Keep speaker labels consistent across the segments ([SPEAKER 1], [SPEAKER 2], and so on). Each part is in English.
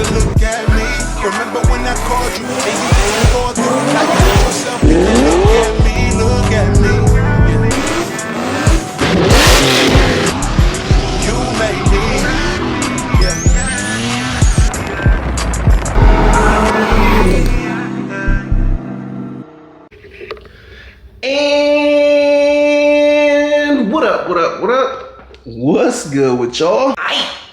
[SPEAKER 1] to look at me. Remember when I called you, and you didn't go through. Now you let yourself in and look at me, look at me. You made me.
[SPEAKER 2] And what up, what up, what up? What's good with y'all?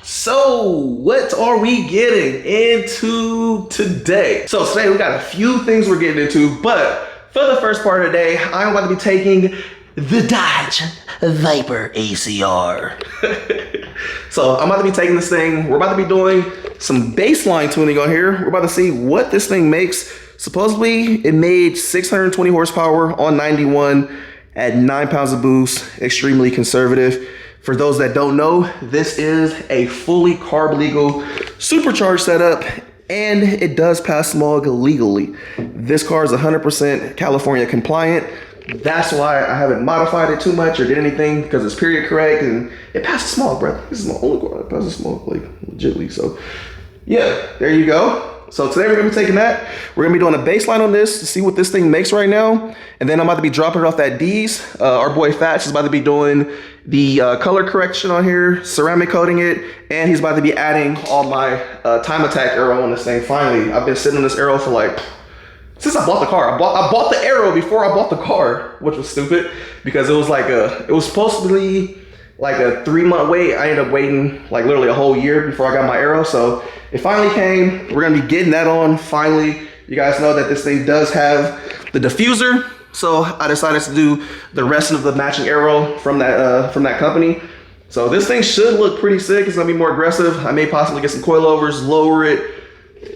[SPEAKER 2] So what are we getting into today? So today we got a few things we're getting into, but for the first part of the day, I'm about to be taking the Dodge Viper ACR. So I'm about to be taking this thing. We're about to be doing some baseline tuning on here. We're about to see what this thing makes. Supposedly it made 620 horsepower on 91 at 9 pounds of boost, extremely conservative. For those that don't know, this is a fully carb legal supercharged setup, and it does pass smog legally. This car is 100% California compliant. That's why I haven't modified it too much or did anything, because it's period correct and it passes smog, bro. This is my only car that passes smog, like legitly. So yeah, there you go. So today we're gonna be taking that. We're gonna be doing a baseline on this to see what this thing makes right now. And then I'm about to be dropping it off at D's. Our boy Fats is about to be doing the color correction on here, ceramic coating it, and he's about to be adding all my time attack arrow on this thing. Finally, I've been sitting on this arrow for like, since I bought the car. I bought the arrow before I bought the car, which was stupid because it was like it was supposed to be like a 3-month wait. I ended up waiting like literally a whole year before I got my arrow. So it finally came. We're gonna be getting that on finally. You guys know that this thing does have the diffuser. So I decided to do the rest of the matching arrow from that company. So this thing should look pretty sick. It's gonna be more aggressive. I may possibly get some coilovers, lower it,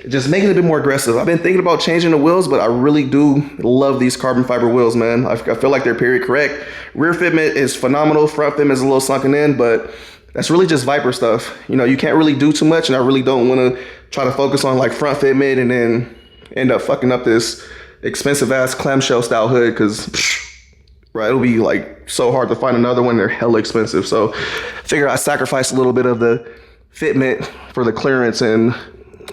[SPEAKER 2] just make it a bit more aggressive. I've been thinking about changing the wheels, but I really do love these carbon fiber wheels, man. I feel like they're period correct. Rear fitment is phenomenal. Front fitment is a little sunken in, but that's really just Viper stuff. You know, you can't really do too much, and I really don't want to try to focus on like front fitment and then end up fucking up this expensive ass clamshell style hood, because right, it'll be like so hard to find another one. They're hella expensive. So I figure I sacrifice a little bit of the fitment for the clearance and,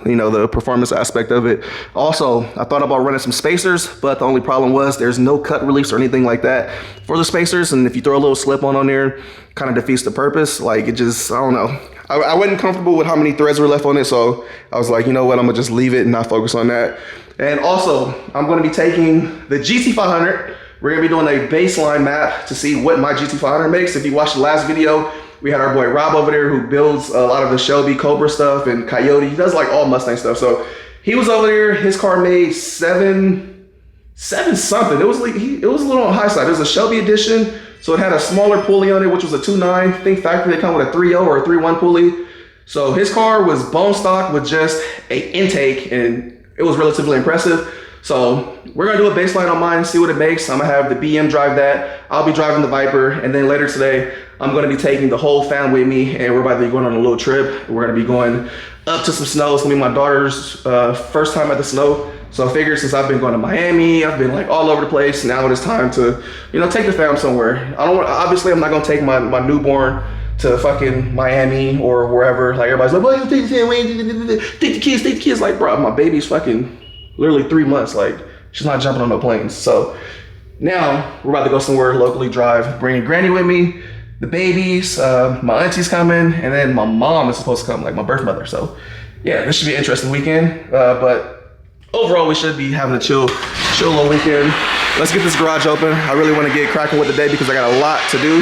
[SPEAKER 2] you know, the performance aspect of it. Also, I thought about running some spacers, but the only problem was there's no cut reliefs or anything like that for the spacers. And if you throw a little slip on there, kind of defeats the purpose. Like it just, I don't know. I wasn't comfortable with how many threads were left on it. So I was like, you know what, I'm gonna just leave it and not focus on that. And also, I'm gonna be taking the GT500. We're gonna be doing a baseline map to see what my GT500 makes. If you watched the last video, we had our boy Rob over there who builds a lot of the Shelby Cobra stuff and Coyote. He does like all Mustang stuff. So he was over there. His car made seven something. It was like it was a little on the high side. It was a Shelby edition, so it had a smaller pulley on it, which was a 2.9. I think factory they come with a 3.0 or a 3.1 pulley. So his car was bone stock with just an intake, and it was relatively impressive. So we're gonna do a baseline on mine, see what it makes. I'm gonna have the BM drive that. I'll be driving the Viper, and then later today, I'm gonna be taking the whole fam with me, and we're about to be going on a little trip. We're gonna be going up to some snow. It's gonna be my daughter's first time at the snow. So I figured since I've been going to Miami, I've been like all over the place. Now it is time to, you know, take the fam somewhere. Obviously I'm not gonna take my newborn to fucking Miami or wherever. Like everybody's like, well, you take the kids. Like, bro, my baby's fucking literally 3 months. Like, she's not jumping on no planes. So now we're about to go somewhere locally, drive, bringing Granny with me, the babies, my auntie's coming, and then my mom is supposed to come, like my birth mother. So yeah, this should be an interesting weekend. But overall, we should be having a chill little weekend. Let's get this garage open. I really want to get cracking with the day because I got a lot to do.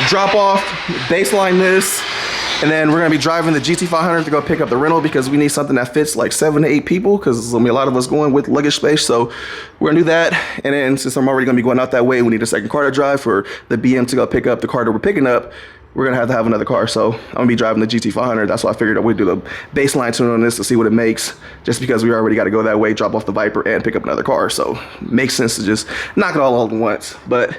[SPEAKER 2] Drop off, baseline this, and then we're gonna be driving the GT500 to go pick up the rental because we need something that fits like 7 to 8 people, because there's gonna be a lot of us going with luggage space. So we're gonna do that. And then since I'm already gonna be going out that way, we need a second car to drive for the BM to go pick up the car that we're picking up. We're gonna have to have another car. So I'm gonna be driving the GT500. That's why I figured that we'd do the baseline tune on this to see what it makes, just because we already gotta go that way, drop off the Viper and pick up another car. So makes sense to just knock it all at once. But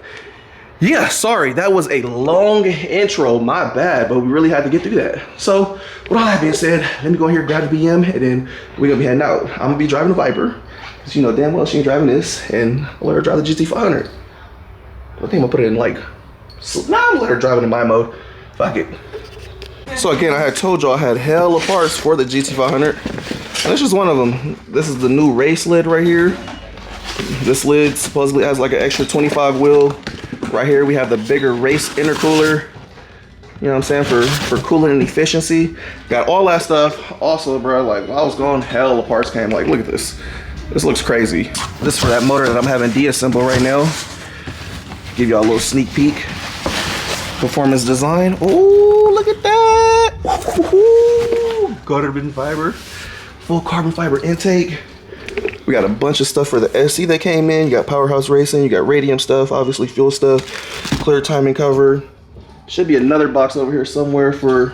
[SPEAKER 2] yeah, sorry, that was a long intro, my bad, but we really had to get through that. So with all that being said, let me go here, grab the BM, and then we're gonna be heading out. I'm gonna be driving the Viper, because you know damn well she ain't driving this, and I'll let her drive the GT500. I think I'm gonna put it in like, nah, I'm gonna let her drive it in my mode. Fuck it. So again, I had told y'all I had hella parts for the GT500. And this is one of them. This is the new race lid right here. This lid supposedly has like an extra 25 wheel. Right here we have the bigger race intercooler. You know what I'm saying, for cooling and efficiency. Got all that stuff. Also, bro, like while I was gone, hell of parts came. Like, look at this. This looks crazy. This is for that motor that I'm having deassemble right now. Give y'all a little sneak peek. Performance design. Oh, look at that. Carbon fiber. Full carbon fiber intake. We got a bunch of stuff for the SC that came in. You got Powerhouse Racing. You got Radium stuff, obviously fuel stuff. Clear timing cover. Should be another box over here somewhere for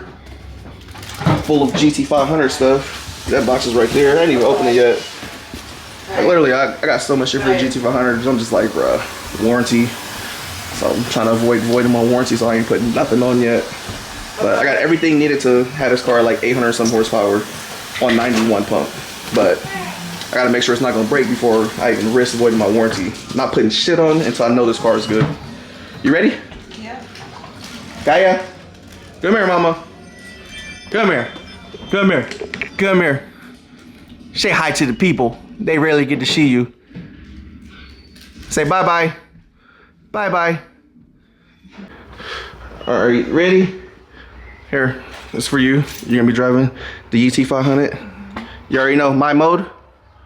[SPEAKER 2] full of GT500 stuff. That box is right there. I ain't even opened it yet. Like literally, I got so much shit for the GT500. I'm just like, bruh, warranty. So I'm trying to avoid voiding my warranty, so I ain't putting nothing on yet. But I got everything needed to have this car like 800 some horsepower on 91 pump. But I gotta make sure it's not gonna break before I even risk voiding my warranty. Not putting shit on until I know this car is good. You ready? Gaia, come here, mama. Come here. Come here. Come here. Say hi to the people. They rarely get to see you. Say bye-bye. Bye-bye. All right, ready? Here, this is for you. You're gonna be driving the GT500. You already know my mode?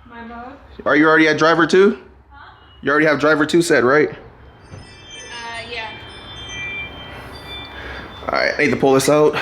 [SPEAKER 3] My mode?
[SPEAKER 2] Are you already at driver 2? Huh? You already have driver 2 set, right?
[SPEAKER 3] Yeah.
[SPEAKER 2] All right, I need to pull this out.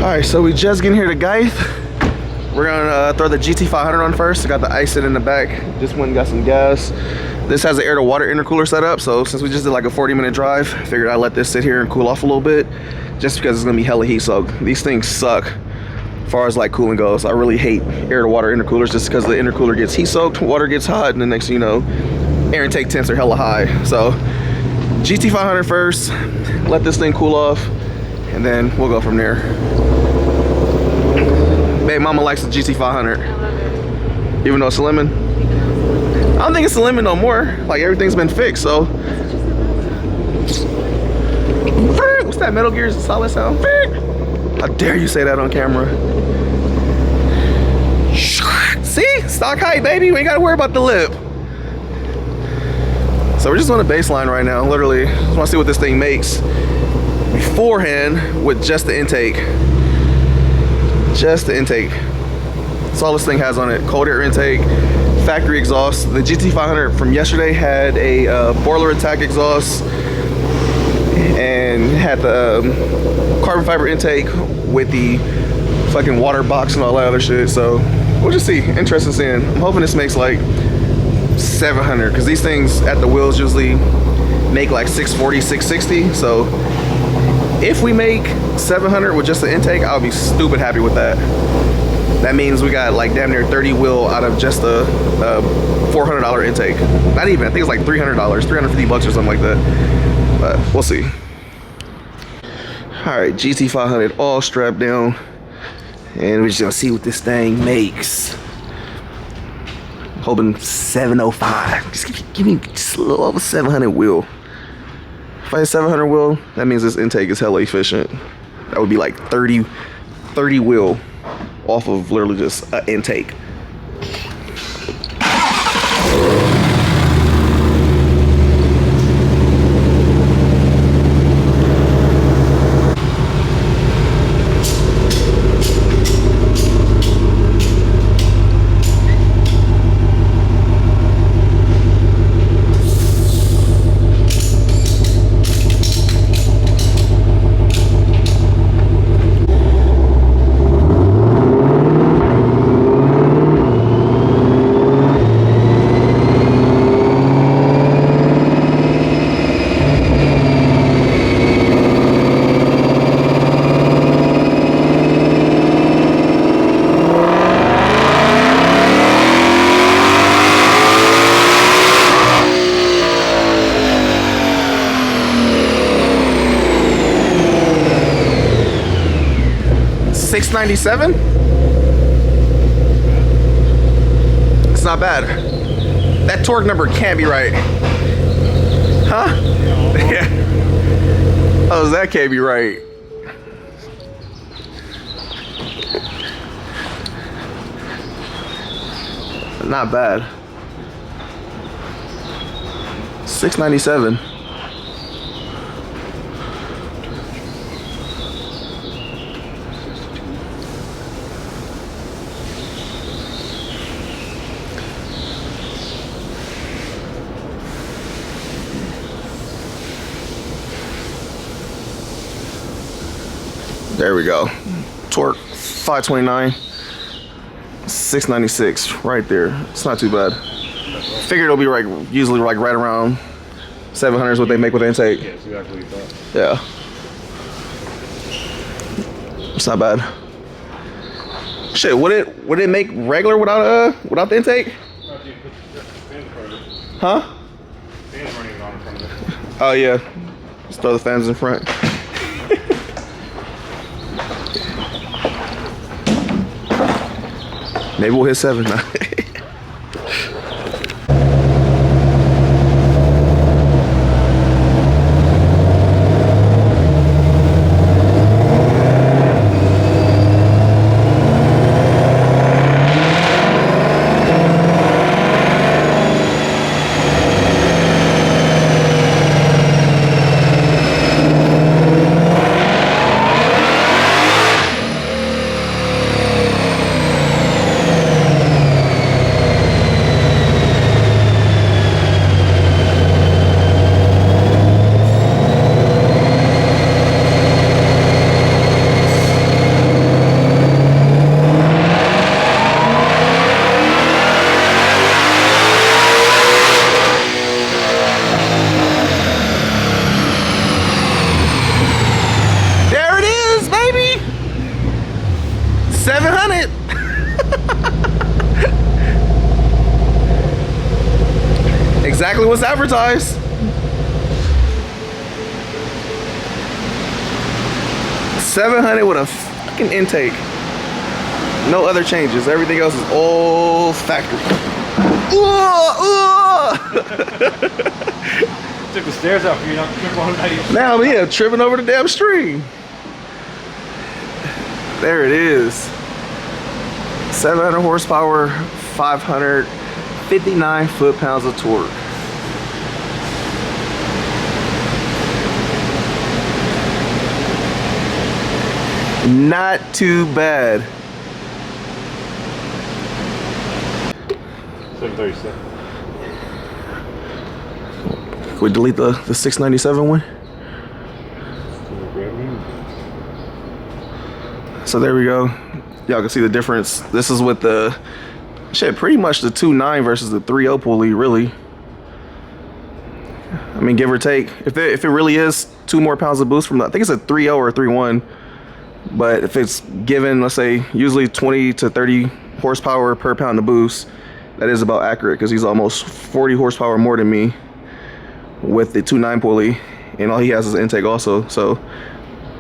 [SPEAKER 2] All right, so we just getting here to Geith. We're gonna throw the GT500 on first. I got the ice in the back. Just went and got some gas. This has an air to water intercooler set up. So since we just did like a 40-minute drive, I figured I'd let this sit here and cool off a little bit, just because it's gonna be hella heat soaked. These things suck as far as like cooling goes. I really hate air to water intercoolers just because the intercooler gets heat soaked, water gets hot, and the next thing you know, air intake temps are hella high. So GT500 first, let this thing cool off, and then we'll go from there. Babe, mama likes the GT500. Even though it's a lemon. I don't think it's a lemon no more. Like everything's been fixed, so. What's that Metal Gear Solid sound? How dare you say that on camera? See? Stock height, baby. We ain't gotta worry about the lip. So we're just on a baseline right now, literally. Just wanna see what this thing makes beforehand with just the intake. Just the intake. That's all this thing has on it. Cold air intake, factory exhaust. The GT500 from yesterday had a boiler attack exhaust and had the carbon fiber intake with the fucking water box and all that other shit. So we'll just see. Interesting seeing. I'm hoping this makes like 700, because these things at the wheels usually make like 640, 660. So if we make 700 with just the intake, I'll be stupid happy with that. That means we got like damn near 30 wheel out of just a $400 intake. Not even, I think it's like $300, 350 bucks or something like that. But we'll see. All right, GT500 all strapped down. And we're just gonna see what this thing makes. Hoping 705. Just give me just a little over 700 wheel. If I had 700 wheel, that means this intake is hella efficient. That would be like 30 wheel off of literally just an intake. $697? It's not bad. That torque number can't be right. Huh? Yeah. Oh, that can't be right. Not bad. 697. There we go. Torque 529, 696 right there. It's not too bad. Figured it'll be like usually like right around 700 is what they make with the intake.
[SPEAKER 4] Yeah, that's exactly what you thought.
[SPEAKER 2] Yeah. It's not bad. Shit, would it make regular without the intake? Huh?
[SPEAKER 4] Fans weren't even on in front of it.
[SPEAKER 2] Oh yeah. Just throw the fans in front. Maybe we'll hit 7 now. Exactly what's advertised. $700 with a fucking intake. No other changes. Everything else is all factory.
[SPEAKER 4] Took the stairs out for you not to trip on that.
[SPEAKER 2] Now I'm here tripping over the damn stream. There it is. 700 horsepower, 559 foot-pounds of torque. Not too bad.
[SPEAKER 4] 737.
[SPEAKER 2] Can we delete the 697 one? So there we go. Y'all can see the difference. This is with the shit, pretty much the 2.9 versus the 3.0 pulley, really. I mean, give or take. If it really is 2 more pounds of boost from the, I think it's a 3.0 or a 3.1. But if it's given, let's say, usually 20 to 30 horsepower per pound of boost, that is about accurate because he's almost 40 horsepower more than me with the 2.9 pulley, and all he has is an intake also. So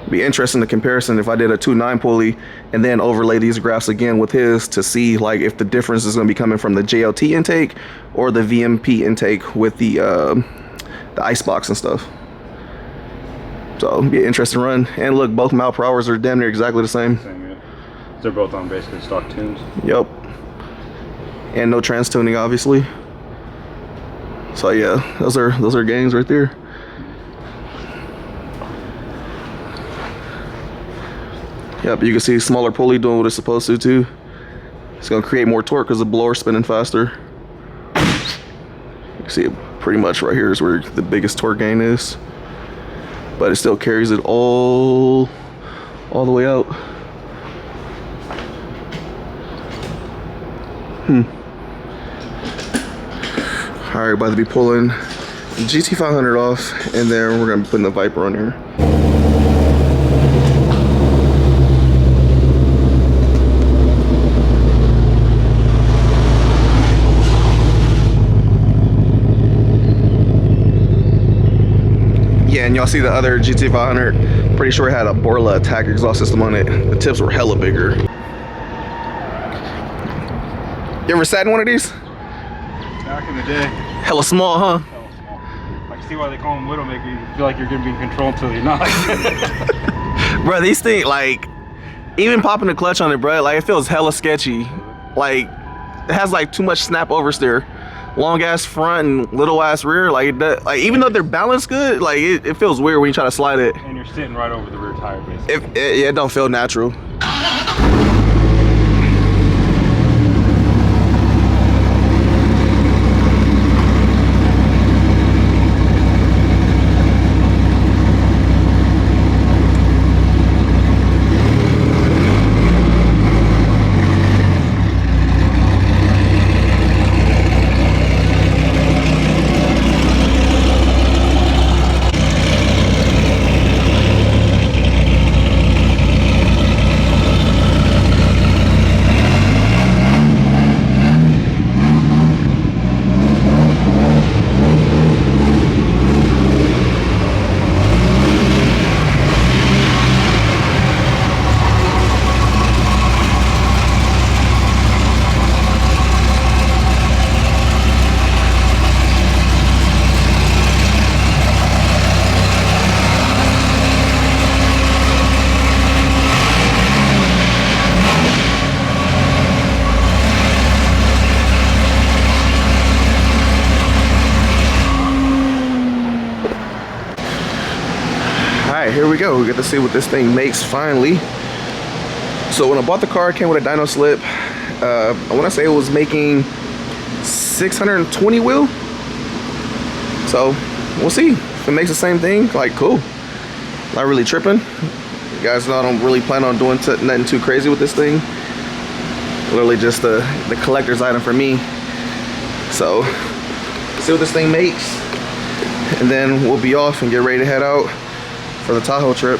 [SPEAKER 2] Be interesting the comparison if I did a 2.9 pulley and then overlay these graphs again with his to see like if the difference is going to be coming from the JLT intake or the VMP intake with the icebox and stuff. So it'll be an interesting run. And look, both mile per hours are damn near exactly the same.
[SPEAKER 4] Yeah. They're both on basically stock tunes.
[SPEAKER 2] Yep. And no trans tuning, obviously. So yeah, those are gains right there. Yep, you can see smaller pulley doing what it's supposed to too. It's gonna create more torque because the blower's spinning faster. You can see it pretty much right here is where the biggest torque gain is. But it still carries it all the way out. All right, about to be pulling the GT500 off, and then we're gonna be putting the Viper on here. Yeah, and y'all see the other GT500, pretty sure it had a Borla attack exhaust system on it. The tips were hella bigger. You ever sat in one of these?
[SPEAKER 4] Back in the day.
[SPEAKER 2] Hella small, huh?
[SPEAKER 4] Hella small. I can see why they call them Widowmaker. You feel like you're gonna be in control until you're not.
[SPEAKER 2] Bro, these things, like, even popping the clutch on it, bro, like, it feels hella sketchy. Like, it has, like, too much snap oversteer. Long ass front and little ass rear, like even though they're balanced good, like it feels weird when you try to slide it.
[SPEAKER 4] And you're sitting right over the rear tire, basically.
[SPEAKER 2] It don't feel natural. Here we go. We get to see what this thing makes finally. So when I bought the car, it came with a dyno slip. I want to say it was making 620 wheel. So we'll see if it makes the same thing. Like, cool. Not really tripping. You guys know I don't really plan on doing nothing too crazy with this thing. Literally just the collector's item for me. So see what this thing makes, and then we'll be off and get ready to head out for the Tahoe trip.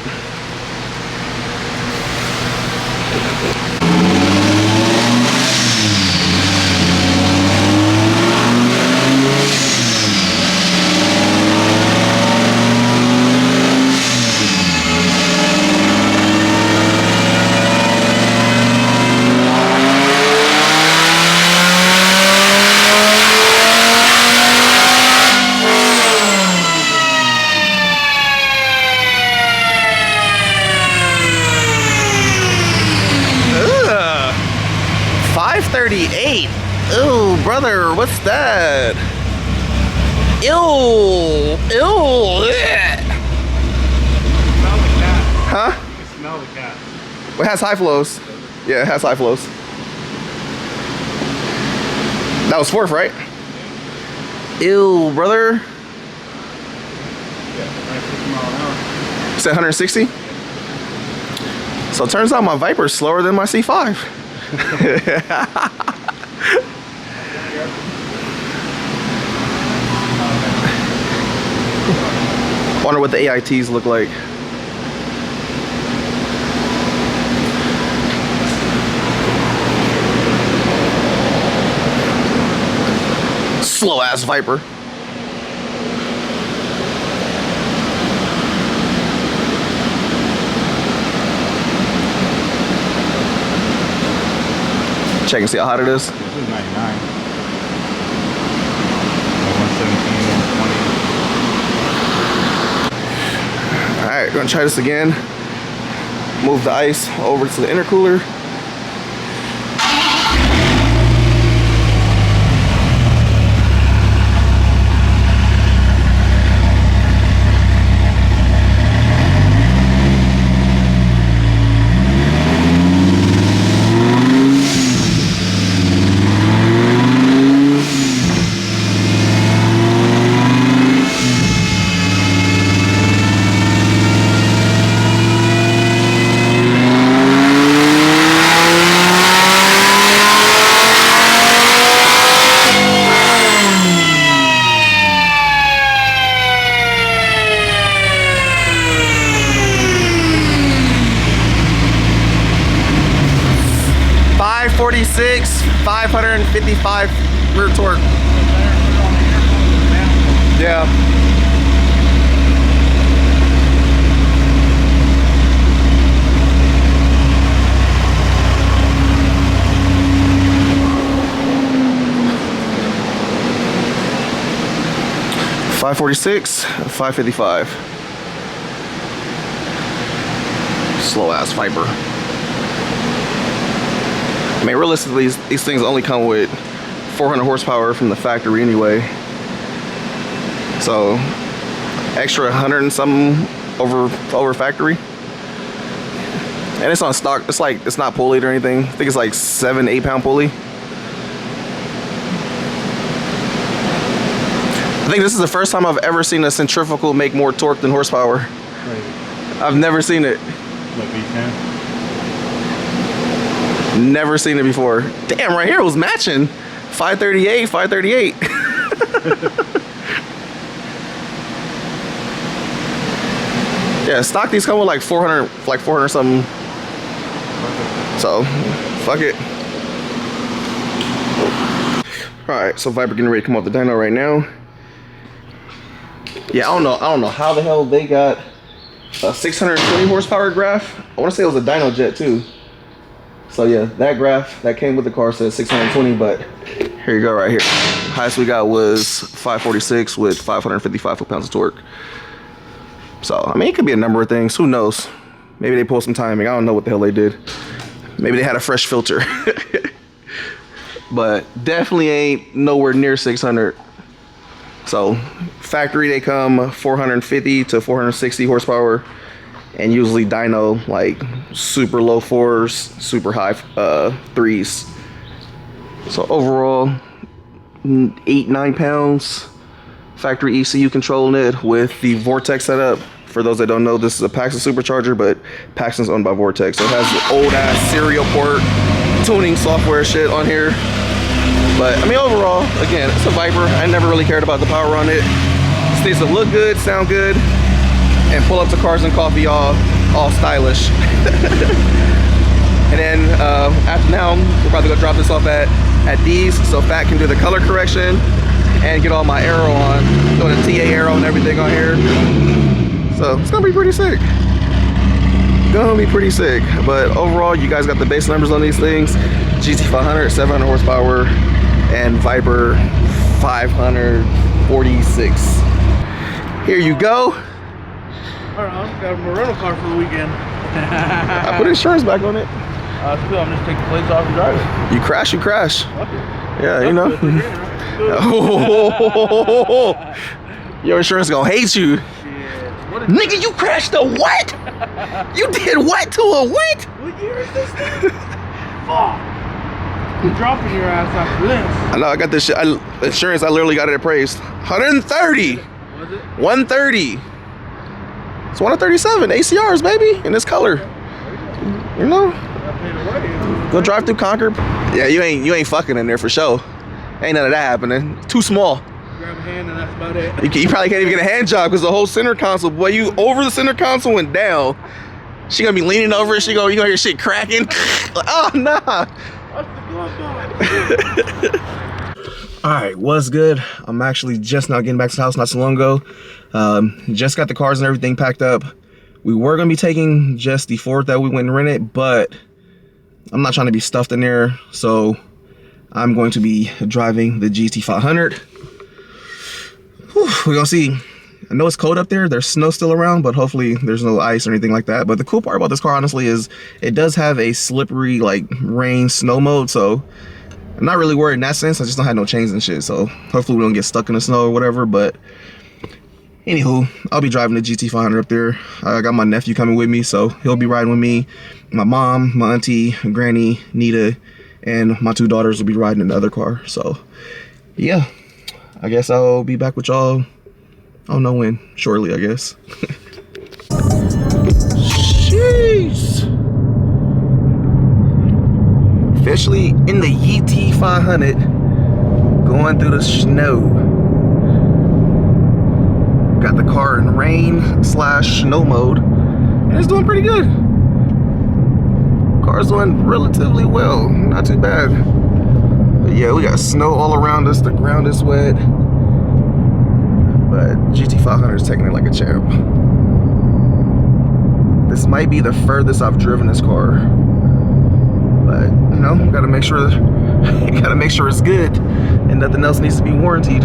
[SPEAKER 2] Ew, brother, what's that? Ew, ew.
[SPEAKER 4] Smell the cat.
[SPEAKER 2] Huh?
[SPEAKER 4] You can smell the cat.
[SPEAKER 2] It has high flows. Yeah, it has high flows. That was fourth, right? Ew, brother.
[SPEAKER 4] Yeah, 150 miles an hour.
[SPEAKER 2] You said 160? So it turns out my Viper's slower than my C5. Wonder what the AITs look like. Slow ass Viper. check and see how hot it is.
[SPEAKER 4] This is 99. 117, 120.
[SPEAKER 2] All right, gonna try this again. Move the ice over to the intercooler. .46, 555 rear torque. Yeah. .546, 555. Slow ass Viper. I mean, realistically, these things only come with 400 horsepower from the factory anyway. So, extra 100 and something over factory. And it's on stock. It's like, it's not pulleyed or anything. I think it's like 7-8 pound pulley. I think this is the first time I've ever seen a centrifugal make more torque than horsepower.
[SPEAKER 4] Right.
[SPEAKER 2] I've never seen it.
[SPEAKER 4] Like V10.
[SPEAKER 2] Never seen it before. Damn, right here it was matching. 538, 538. Yeah, stock these come with like 400 something. So, fuck it. Alright, so Viper getting ready to come off the dyno right now. Yeah, I don't know how the hell they got a 620 horsepower graph. I want to say it was a dyno jet too. So yeah, that graph that came with the car says 620, but here you go right here. Highest we got was 546 with 555 foot-pounds of torque. So, I mean, it could be a number of things. Who knows? Maybe they pulled some timing. I don't know what the hell they did. Maybe they had a fresh filter. But definitely ain't nowhere near 600. So, factory they come 450 to 460 horsepower. And usually dyno like super low 4s, super high 3s. So overall, 8-9 pounds. Factory ECU controlling it with the Vortex setup. For those that don't know, this is a Paxton supercharger, but Paxton's owned by Vortex. So it has the old ass serial port tuning software shit on here. But I mean, overall, again, it's a Viper. I never really cared about the power on it. It needs to look good, sound good, and pull up to Cars and Coffee all stylish. And then after now, we're about to go drop this off at D's so Fat can do the color correction and get all my aero on, doing the TA aero and everything on here. So it's gonna be pretty sick. Gonna be pretty sick. But overall, you guys got the base numbers on these things. GT500, 700 horsepower, and Viper 546. Here you go.
[SPEAKER 5] I don't know, got a rental car for the weekend.
[SPEAKER 2] I put insurance back on it.
[SPEAKER 5] That's cool, I'm just taking plates off and driving.
[SPEAKER 2] You crash, you crash.
[SPEAKER 5] Okay.
[SPEAKER 2] Yeah, you know. Your insurance gonna hate you.
[SPEAKER 5] What
[SPEAKER 2] Nigga, you crashed a what? You did what to a what?
[SPEAKER 5] What year is this thing? Fuck. I'm dropping your ass after this.
[SPEAKER 2] I know, I got this shit. Insurance, I literally got it appraised. 130.
[SPEAKER 5] Was it?
[SPEAKER 2] 130. It's 137 ACRs, baby, in this color. You know? Go drive through Concord. Yeah, you ain't fucking in there for sure. Ain't none of that happening. It's too small.
[SPEAKER 5] Grab a hand and that's about it.
[SPEAKER 2] You probably can't even get a hand job because the whole center console, boy, you over the center console went down. She gonna be leaning over it. You gonna hear shit cracking. Like, oh nah. All right, what's good? I'm actually just now getting back to the house not so long ago. Just got the cars and everything packed up. We were gonna be taking just the Ford that we went and rented, but I'm not trying to be stuffed in there, so I'm going to be driving the GT500. We're gonna see. I know it's cold up there, there's snow still around, but hopefully there's no ice or anything like that. But the cool part about this car, honestly, is it does have a slippery, like, rain snow mode, so I'm not really worried in that sense. I just don't have no chains and shit, so hopefully we don't get stuck in the snow or whatever. But anywho, I'll be driving the GT500 up there. I got my nephew coming with me, so he'll be riding with me. My mom, my auntie, granny, Nita, and my 2 daughters will be riding in the other car. So yeah, I guess I'll be back with y'all. I don't know when, shortly, I guess. Jeez. Officially in the GT500, going through the snow. Got the car in rain/snow mode, and it's doing pretty good. Car's doing relatively well, not too bad. But yeah, we got snow all around us, the ground is wet. But GT500 is taking it like a champ. This might be the furthest I've driven this car. But, you know, gotta make sure it's good and nothing else needs to be warranted.